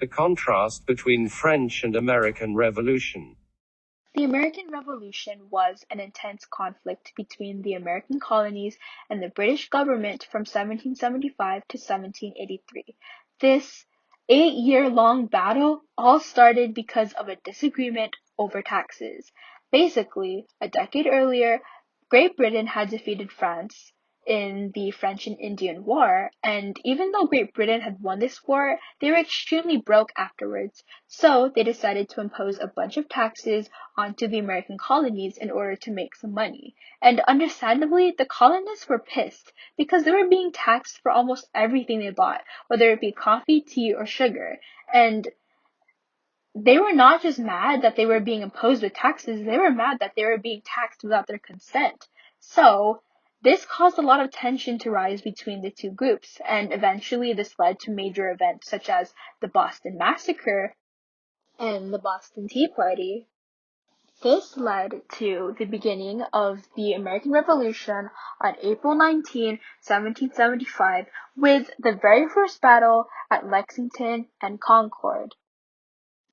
The contrast between French and American Revolution. The American Revolution was an intense conflict between the American colonies and the British government from 1775 to 1783. This 8-year-long battle all started because of a disagreement over taxes. Basically, a decade earlier, Great Britain had defeated France in the French and Indian War, and even though Great Britain had won this war, they were extremely broke afterwards. So they decided to impose a bunch of taxes onto the American colonies in order to make some money. And understandably, the colonists were pissed because they were being taxed for almost everything they bought, whether it be coffee, tea, or sugar. And they were not just mad that they were being imposed with taxes, they were mad that they were being taxed without their consent. So, this caused a lot of tension to rise between the two groups, and eventually this led to major events such as the Boston Massacre and the Boston Tea Party. This led to the beginning of the American Revolution on April 19, 1775, with the very first battle at Lexington and Concord.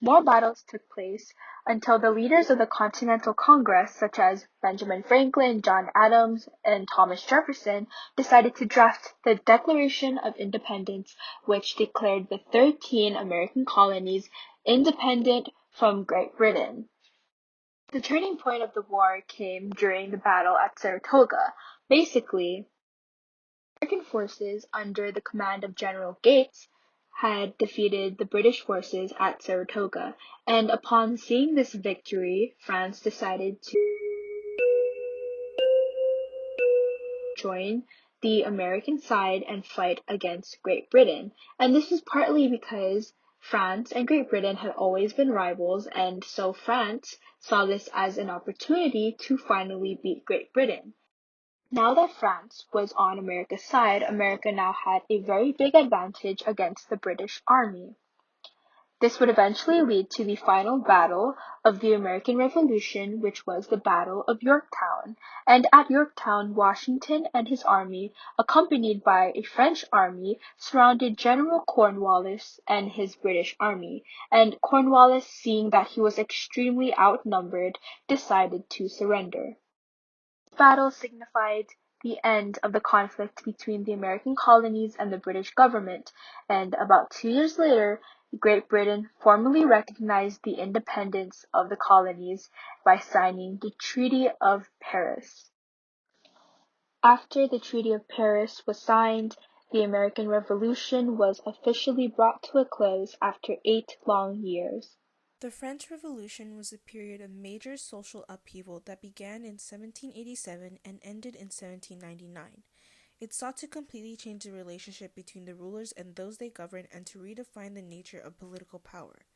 More battles took place until the leaders of the Continental Congress, such as Benjamin Franklin, John Adams, and Thomas Jefferson, decided to draft the Declaration of Independence, which declared the 13 American colonies independent from Great Britain. The turning point of the war came during the battle at Saratoga. Basically, American forces under the command of General Gates had defeated the British forces at Saratoga, and upon seeing this victory, France decided to join the American side and fight against Great Britain. And this was partly because France and Great Britain had always been rivals, and so France saw this as an opportunity to finally beat Great Britain. Now that France was on America's side, America now had a very big advantage against the British Army. This would eventually lead to the final battle of the American Revolution, which was the Battle of Yorktown. And at Yorktown, Washington and his army, accompanied by a French army, surrounded General Cornwallis and his British army. And Cornwallis, seeing that he was extremely outnumbered, decided to surrender. This battle signified the end of the conflict between the American colonies and the British government, and about 2 years later, Great Britain formally recognized the independence of the colonies by signing the Treaty of Paris. After the Treaty of Paris was signed, the American Revolution was officially brought to a close after 8 long years. The French Revolution was a period of major social upheaval that began in 1787 and ended in 1799. It sought to completely change the relationship between the rulers and those they governed and to redefine the nature of political power.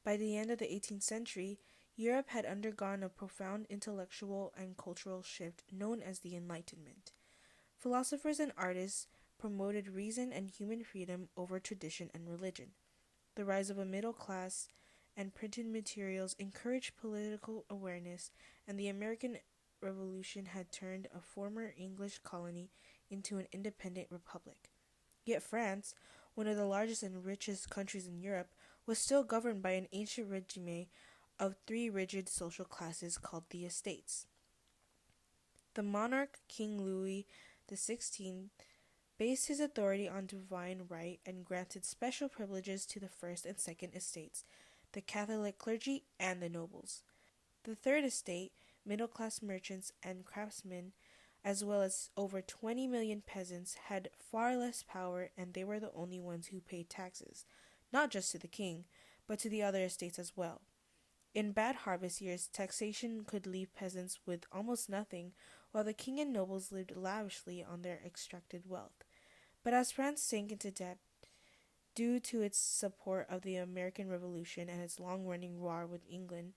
By the end of the 18th century, Europe had undergone a profound intellectual and cultural shift known as the Enlightenment. Philosophers and artists promoted reason and human freedom over tradition and religion. The rise of a middle class and printed materials encouraged political awareness, and the American Revolution had turned a former English colony into an independent republic. Yet France, one of the largest and richest countries in Europe, was still governed by an ancient regime of 3 rigid social classes called the Estates. The monarch, King Louis XVI, based his authority on divine right and granted special privileges to the first and second estates, the Catholic clergy, and the nobles. The third estate, middle-class merchants and craftsmen, as well as over 20 million peasants, had far less power, and they were the only ones who paid taxes, not just to the king, but to the other estates as well. In bad harvest years, taxation could leave peasants with almost nothing, while the king and nobles lived lavishly on their extracted wealth. But as France sank into debt, due to its support of the American Revolution and its long-running war with England,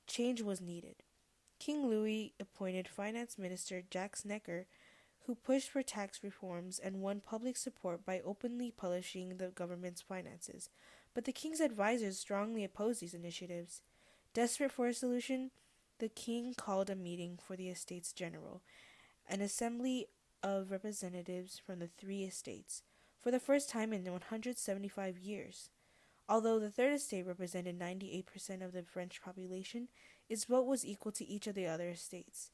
change was needed. King Louis appointed Finance Minister Jacques Necker, who pushed for tax reforms and won public support by openly publishing the government's finances. But the king's advisors strongly opposed these initiatives. Desperate for a solution, the king called a meeting for the Estates General, an assembly of representatives from the 3 estates, for the first time in 175 years. Although the third estate represented 98% of the French population, its vote was equal to each of the other estates.